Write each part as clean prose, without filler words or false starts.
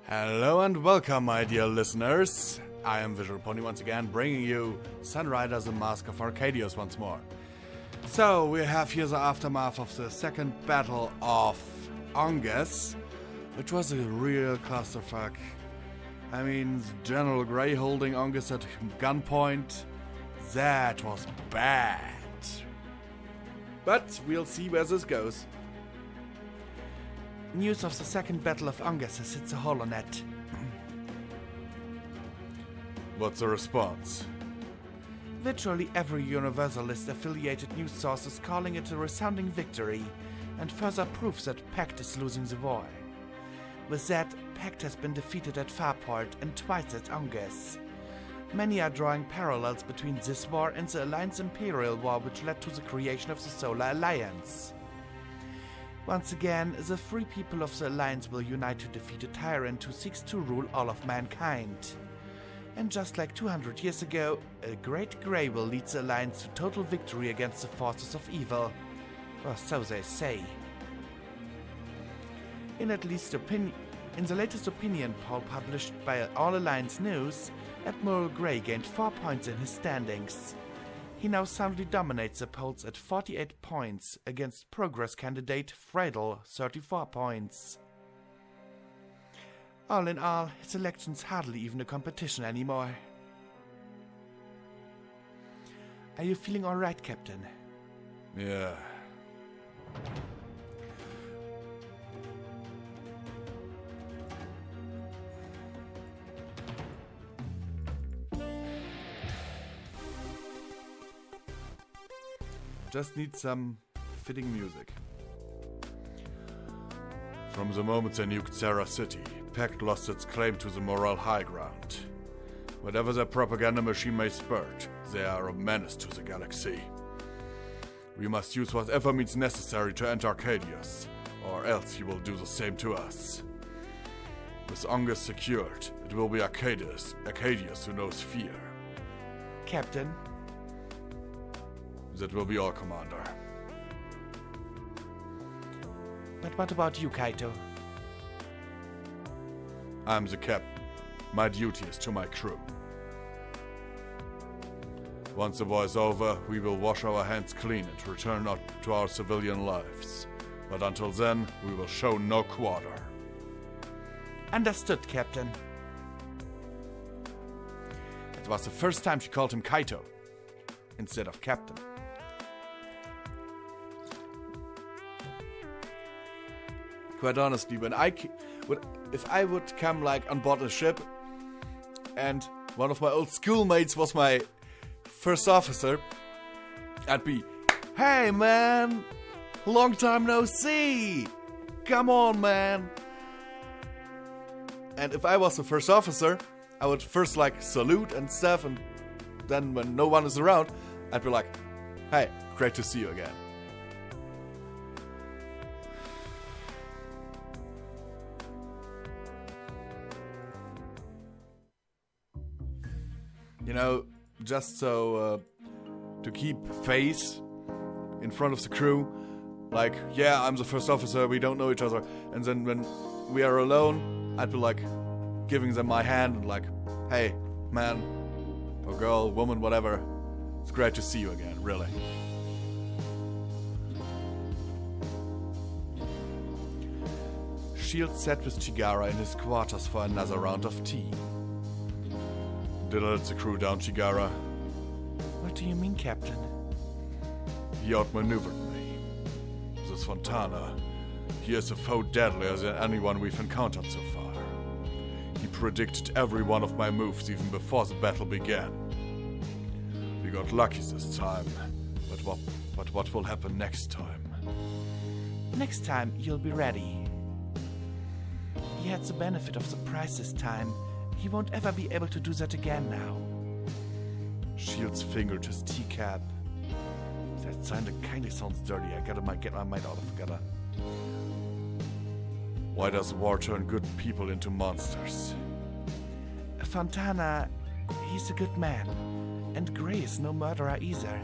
Hello and welcome, my dear listeners. I am Visual Pony once again, bringing you Sunrider, the Mask of Arcadius once more. So, we have here the aftermath of the second battle of Angus, which was a real clusterfuck. I mean, General Grey holding Angus at gunpoint, that was bad. But we'll see where this goes. News of the second battle of Angus has hit the holonet. What's the response? Virtually every Universalist-affiliated news source is calling it a resounding victory, and further proof that Pact is losing the war. With that, Pact has been defeated at Farport and twice at Angus. Many are drawing parallels between this war and the Alliance Imperial War, which led to the creation of the Solar Alliance. Once again, the free people of the Alliance will unite to defeat a tyrant who seeks to rule all of mankind. And just like 200 years ago, a Great Grey will lead the Alliance to total victory against the forces of evil. Or so they say. In the latest opinion poll published by All Alliance News, Admiral Grey gained 4 points in his standings. He now soundly dominates the polls at 48 points against Progress candidate Friedel, 34 points. All in all, his election's hardly even a competition anymore. Are you feeling alright, Captain? Yeah. Just need some fitting music. From the moment they nuked Sarah City, Pact lost its claim to the moral high ground. Whatever their propaganda machine may spurt, they are a menace to the galaxy. We must use whatever means necessary to end Arcadius, or else he will do the same to us. With Angus secured, it will be Arcadius who knows fear. Captain? That will be all, Commander. But what about you, Kaito? I'm the captain. My duty is to my crew. Once the war is over, we will wash our hands clean and return to our civilian lives. But until then, we will show no quarter. Understood, Captain. It was the first time she called him Kaito instead of Captain. Quite honestly, if I would come like on board a ship and one of my old schoolmates was my first officer, I'd be, "Hey man, long time no see, come on man." And if I was the first officer, I would first like salute and stuff, and then when no one is around, I'd be like, "Hey, great to see you again." You know, just so to keep face in front of the crew, like, yeah, I'm the first officer, we don't know each other. And then when we are alone, I'd be like giving them my hand and like, "Hey, man, or girl, woman, whatever, it's great to see you again, really." Shield sat with Chigara in his quarters for another round of tea. Did I let the crew down, Chigara? What do you mean, Captain? He outmaneuvered me. This Fontana, he is a foe deadlier than anyone we've encountered so far. He predicted every one of my moves even before the battle began. We got lucky this time, but what will happen next time? Next time, you'll be ready. He had the benefit of surprise this time. He won't ever be able to do that again now. Shields fingered his teacup. That kinda sounds dirty. I gotta get my mind out of it. Why does war turn good people into monsters? Fontana, he's a good man. And Grey is no murderer either.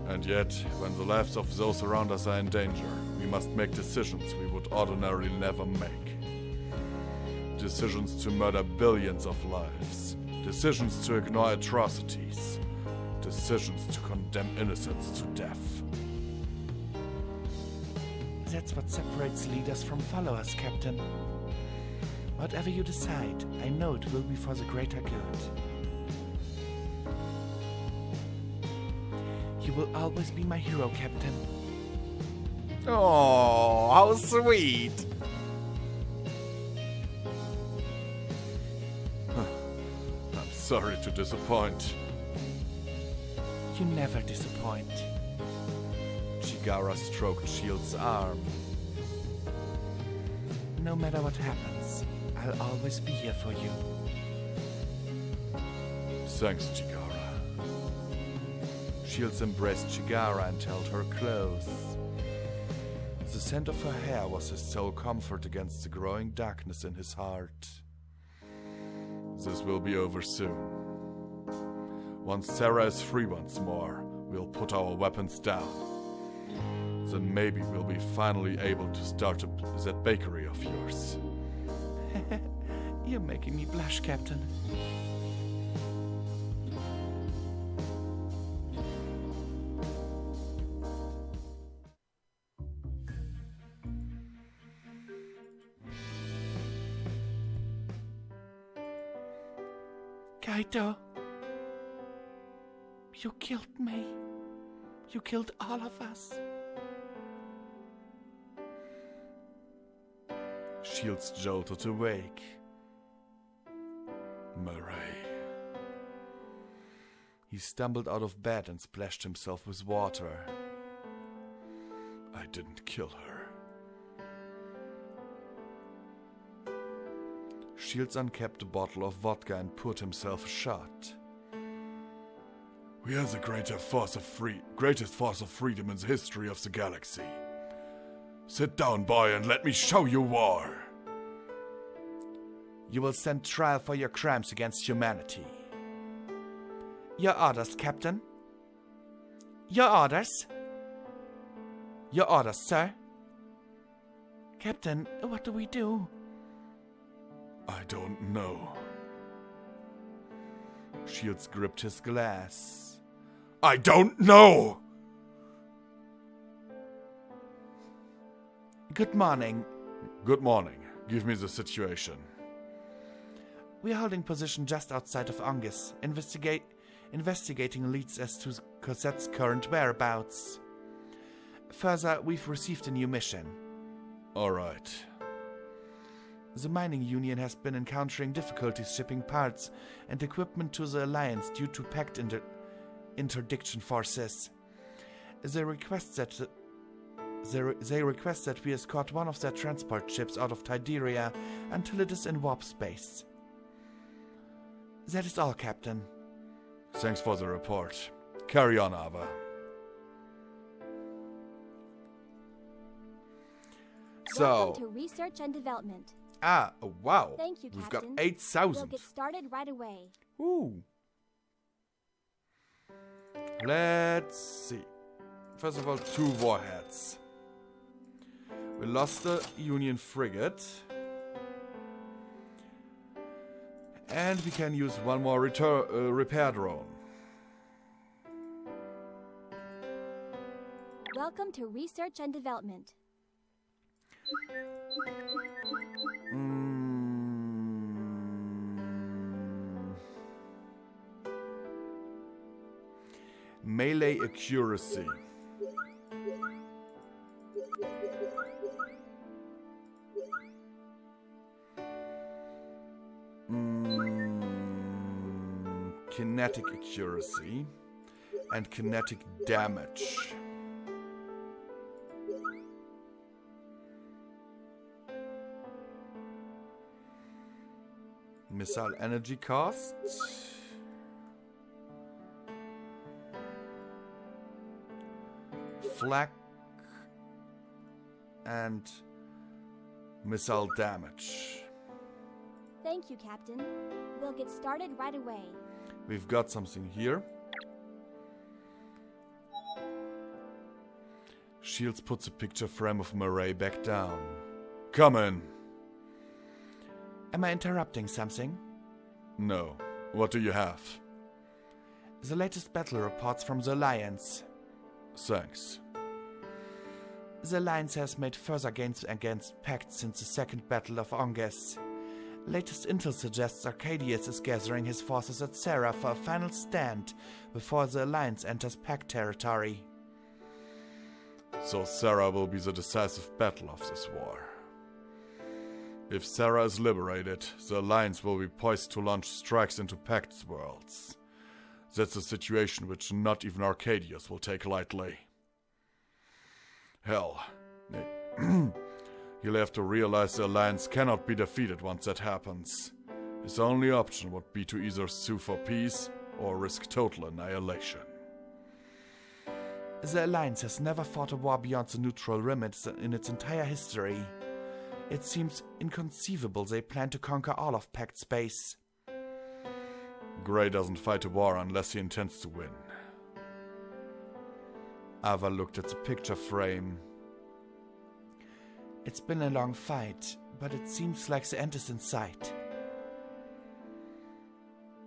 And yet, when the lives of those around us are in danger, We must make decisions we would ordinarily never make. Decisions to murder billions of lives. Decisions to ignore atrocities. Decisions to condemn innocents to death. That's what separates leaders from followers, Captain. Whatever you decide, I know it will be for the greater good. You will always be my hero, Captain. Oh, how sweet! I'm sorry to disappoint. You never disappoint. Chigara stroked Shield's arm. No matter what happens, I'll always be here for you. Thanks, Chigara. Shields embraced Chigara and held her close. The scent of her hair was his sole comfort against the growing darkness in his heart. This will be over soon. Once Sarah is free once more, we'll put our weapons down. Then maybe we'll be finally able to start that bakery of yours. You're making me blush, Captain. Kaito, you killed me. You killed all of us. Shields jolted awake. Murray. He stumbled out of bed and splashed himself with water. I didn't kill her. Shields uncapped a bottle of vodka and poured himself a shot. We are the greatest force of freedom in the history of the galaxy. Sit down, boy, and let me show you war. You will stand trial for your crimes against humanity. Your orders, Captain. Your orders. Your orders, sir. Captain, what do we do? I don't know. Shields gripped his glass. I don't know! Good morning. Good morning. Give me the situation. We are holding position just outside of Ongus. Investigating leads us to Cosette's current whereabouts. Further, we've received a new mission. All right. The mining union has been encountering difficulties shipping parts and equipment to the Alliance due to Pact interdiction forces. They request that we escort one of their transport ships out of Tideria until it is in warp space. That is all, Captain. Thanks for the report. Carry on, Ava. Welcome to research and development. Ah, wow. Thank you, We've Captain. got 8,000. We'll get started right away. Ooh. Let's see. First of all, 2 warheads. We lost the Union frigate. And we can use 1 more repair drone. Welcome to research and development. Melee accuracy. Kinetic accuracy and kinetic damage. Missile energy cost. Flak and missile damage. Thank you, Captain. We'll get started right away. We've got something here. Shields puts a picture frame of Murray back down. Come in. Am I interrupting something? No. What do you have? The latest battle reports from the Alliance. Thanks. The Alliance has made further gains against Pact since the Second Battle of Onges. Latest intel suggests Arcadius is gathering his forces at Sarah for a final stand before the Alliance enters Pact territory. So Sarah will be the decisive battle of this war. If Sarah is liberated, the Alliance will be poised to launch strikes into Pact's worlds. That's a situation which not even Arcadius will take lightly. Hell, he'll have to realize the Alliance cannot be defeated once that happens. His only option would be to either sue for peace or risk total annihilation. The Alliance has never fought a war beyond the neutral rim in its entire history. It seems inconceivable they plan to conquer all of Pact space. Grey doesn't fight a war unless he intends to win. Ava looked at the picture frame. It's been a long fight, but it seems like the end is in sight.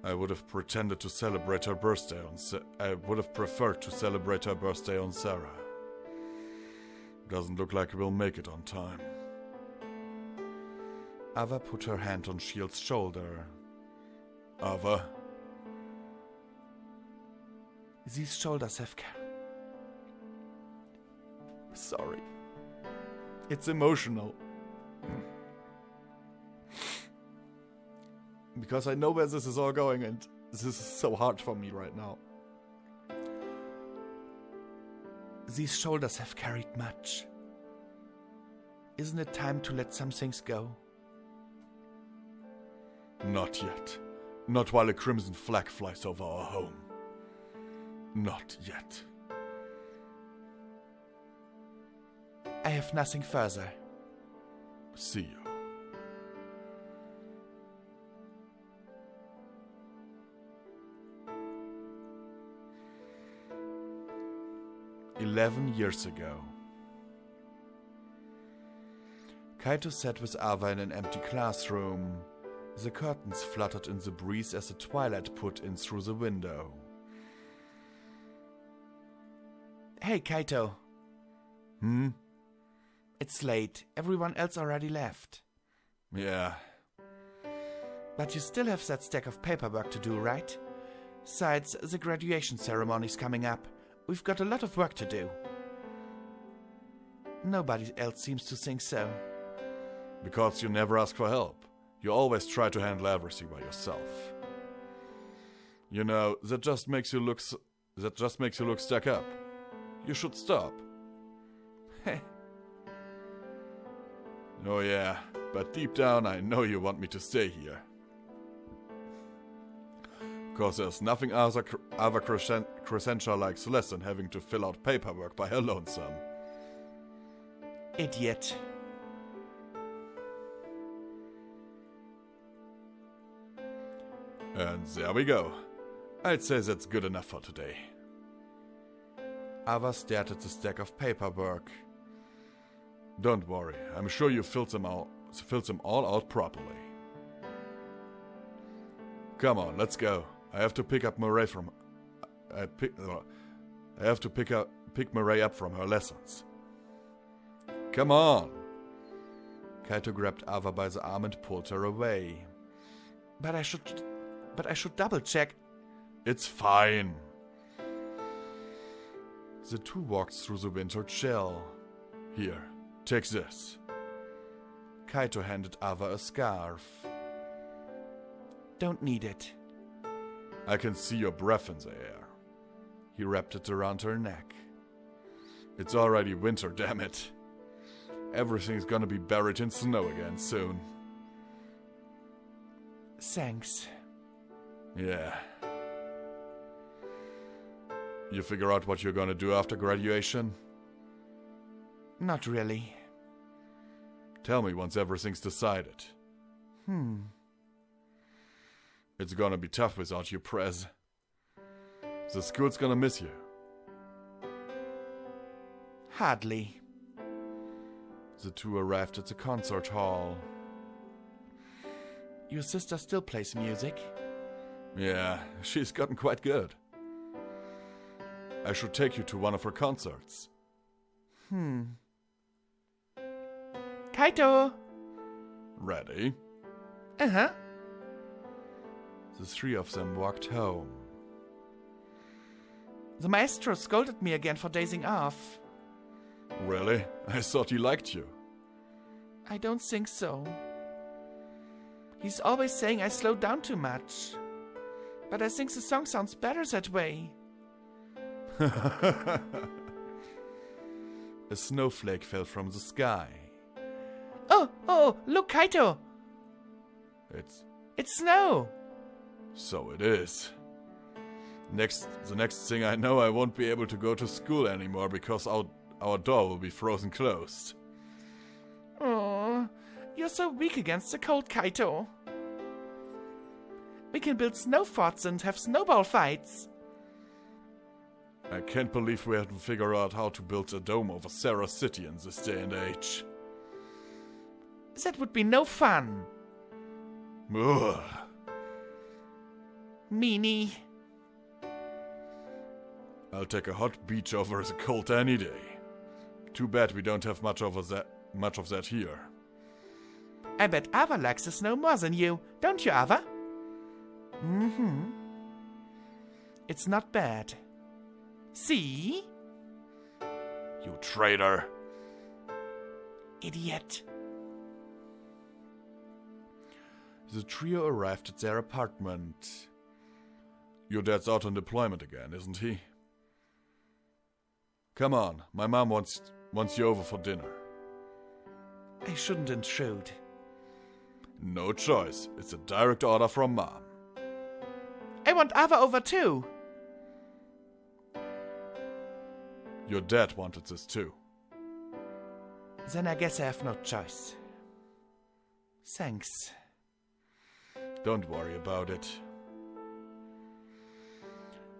I would have preferred to celebrate her birthday on Sarah. Doesn't look like we'll make it on time. Ava put her hand on Shield's shoulder. Ava? These shoulders have Sorry. It's emotional. Because I know where this is all going and this is so hard for me right now. These shoulders have carried much. Isn't it time to let some things go? Not yet. Not while a crimson flag flies over our home. Not yet. I have nothing further. See you. "11 years ago. Kaito sat with Ava in an empty classroom. The curtains fluttered in the breeze as the twilight put in through the window. Hey, Kaito. It's late. Everyone else already left. Yeah. But you still have that stack of paperwork to do, right? Besides, the graduation ceremony's coming up. We've got a lot of work to do. Nobody else seems to think so. Because you never ask for help. You always try to handle everything by yourself. You know, that just makes you look stuck up. You should stop. Oh yeah, but deep down I know you want me to stay here. Cause there's nothing Ava Crescentia likes less than having to fill out paperwork by her lonesome. Idiot. And there we go. I'd say that's good enough for today. Ava stared at the stack of paperwork. Don't worry, I'm sure you filled them all out properly. Come on, let's go. I have to pick up Murray from. I have to pick Murray up from her lessons. Come on. Kaito grabbed Ava by the arm and pulled her away. But I should double check. It's fine. The two walked through the winter chill. Here, take this. Kaito handed Ava a scarf. Don't need it. I can see your breath in the air. He wrapped it around her neck. It's already winter, damn it. Everything's gonna be buried in snow again soon. Thanks. Yeah. You figure out what you're gonna do after graduation? Not really. Tell me once everything's decided. It's gonna be tough without you, Prez. The school's gonna miss you. Hardly. The two arrived at the concert hall. Your sister still plays music? Yeah, she's gotten quite good. I should take you to one of her concerts. Kaito! Ready? Uh-huh. The three of them walked home. The maestro scolded me again for dazing off. Really? I thought he liked you. I don't think so. He's always saying I slow down too much. But I think the song sounds better that way. A snowflake fell from the sky. Oh, look, Kaito! It's snow! So it is. The next thing I know, I won't be able to go to school anymore because our door will be frozen closed. Oh, you're so weak against the cold, Kaito. We can build snow forts and have snowball fights. I can't believe we haven't figured out how to build a dome over Sarah City in this day and age. That would be no fun. Ugh. Meanie. I'll take a hot beach over the cold any day. Too bad we don't have much of that here. I bet Ava likes the snow more than you, don't you, Ava? It's not bad. See? You traitor! Idiot. The trio arrived at their apartment. Your dad's out on deployment again, isn't he? Come on, my mom wants you over for dinner. I shouldn't intrude. No choice. It's a direct order from Mom. I want Ava over too. Your dad wanted this too. Then I guess I have no choice. Thanks. Don't worry about it.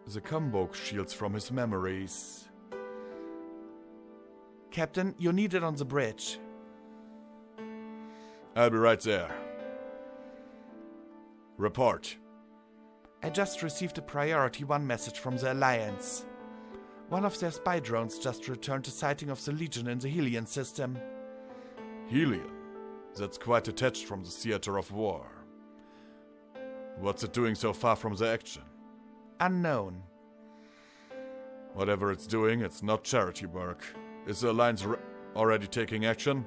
The Kumbok shields from his memories. Captain, you need it on the bridge. I'll be right there. Report. I just received a Priority 1 message from the Alliance. One of their spy drones just returned a sighting of the Legion in the Helion system. Helion? That's quite detached from the theater of war. What's it doing so far from the action? Unknown. Whatever it's doing, it's not charity work. Is the Alliance already taking action?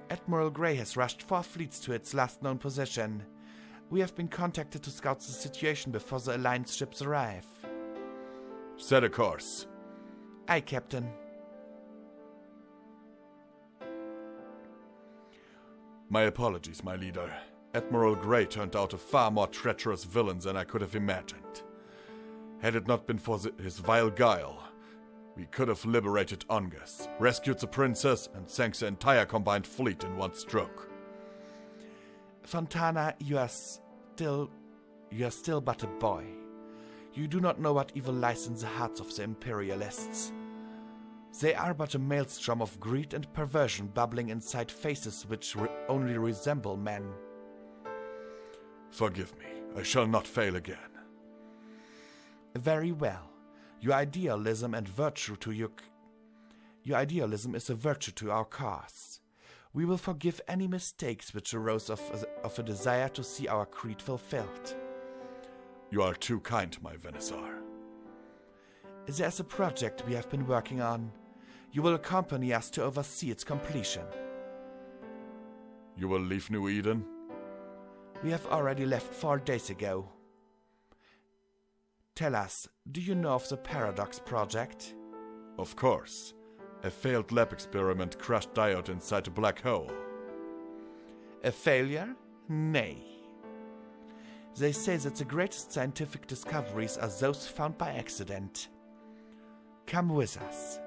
Admiral Grey has rushed 4 fleets to its last known position. We have been contacted to scout the situation before the Alliance ships arrive. Set a course. Aye, Captain. My apologies, my leader. Admiral Grey turned out a far more treacherous villain than I could have imagined. Had it not been for his vile guile, we could have liberated Ongus, rescued the princess, and sank the entire combined fleet in one stroke. Fontana, you are still but a boy. You do not know what evil lies in the hearts of the Imperialists. They are but a maelstrom of greed and perversion bubbling inside faces which only resemble men. Forgive me, I shall not fail again. Very well. Your idealism is a virtue to our cause. We will forgive any mistakes which arose of a desire to see our creed fulfilled. You are too kind, my Venusaur. There's a project we have been working on. You will accompany us to oversee its completion. You will leave New Eden? We have already left 4 days ago. Tell us, do you know of the Paradox Project? Of course. A failed lab experiment crashed Diode inside a black hole. A failure? Nay. They say that the greatest scientific discoveries are those found by accident. Come with us.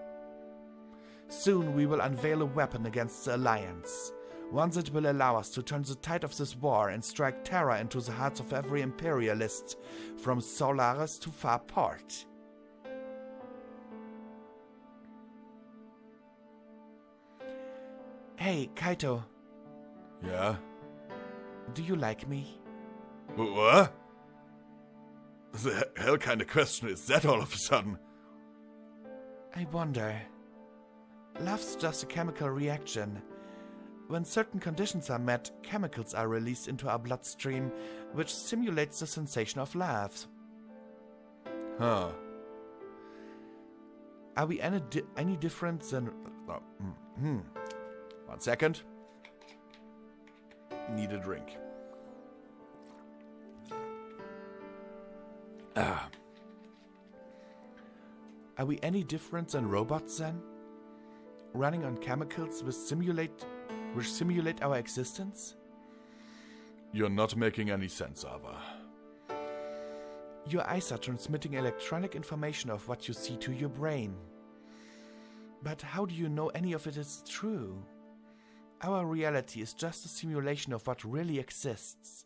Soon we will unveil a weapon against the Alliance, one that will allow us to turn the tide of this war and strike terror into the hearts of every imperialist, from Solaris to Farport. Hey, Kaito, Yeah? do you like me? What? The hell kind of question is that all of a sudden? I wonder. Love's just a chemical reaction. When certain conditions are met, chemicals are released into our bloodstream, which simulates the sensation of love. Huh. Are we any different than... Oh, 1 second. Need a drink. Are we any different than robots then? Running on chemicals which simulate our existence? You're not making any sense, Ava. Your eyes are transmitting electronic information of what you see to your brain. But how do you know any of it is true? Our reality is just a simulation of what really exists.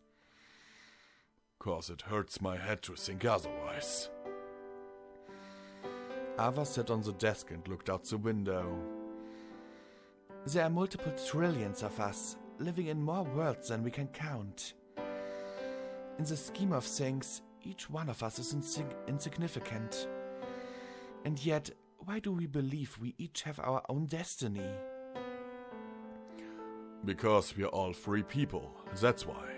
'Cause it hurts my head to think otherwise. Ava sat on the desk and looked out the window. There are multiple trillions of us, living in more worlds than we can count. In the scheme of things, each one of us is insignificant. And yet, why do we believe we each have our own destiny? Because we're all free people, that's why.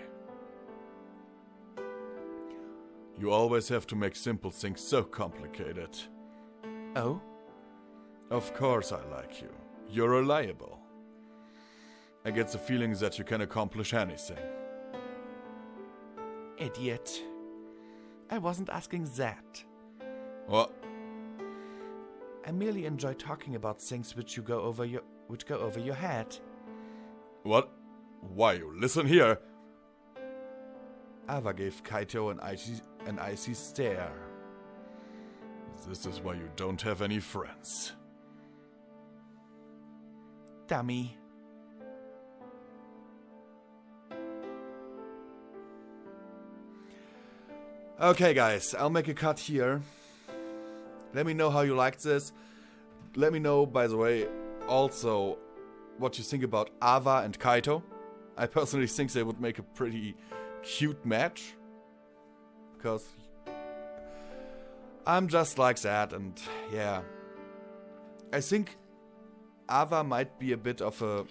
You always have to make simple things so complicated. Oh? Of course I like you. You're reliable. I get the feeling that you can accomplish anything. Idiot. I wasn't asking that. What? I merely enjoy talking about things which go over your head. What? Why, you listen here. Ava gave Kaito an icy stare. This is why you don't have any friends. Dummy. Okay, guys, I'll make a cut here. Let me know how you liked this. Let me know, by the way, also what you think about Ava and Kaito. I personally think they would make a pretty cute match. Because I'm just like that, and yeah. I think Ava might be a bit of a...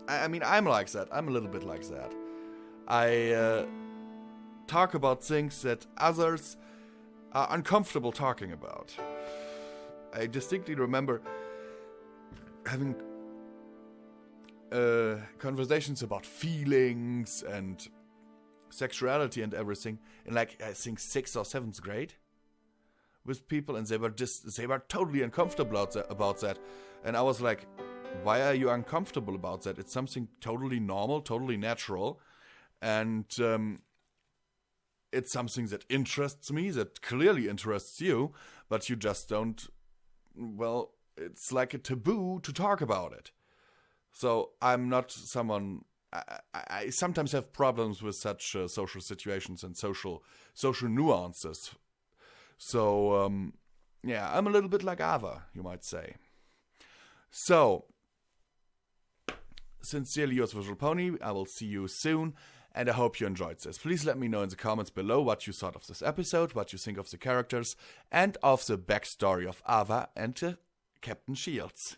I mean, I'm like that. I'm a little bit like that. I talk about things that others are uncomfortable talking about. I distinctly remember having conversations about feelings and sexuality and everything in, like, I think 6th or 7th grade with people, and they were totally uncomfortable about that. And I was like, why are you uncomfortable about that? It's something totally normal, totally natural, and it's something that interests me, that clearly interests you, but you just don't, well, it's like a taboo to talk about it. So I'm not someone... I sometimes have problems with such social situations and social nuances. So, yeah, I'm a little bit like Ava, you might say. So, sincerely yours, Visual Pony. I will see you soon, and I hope you enjoyed this. Please let me know in the comments below what you thought of this episode, what you think of the characters, and of the backstory of Ava and Captain Shields.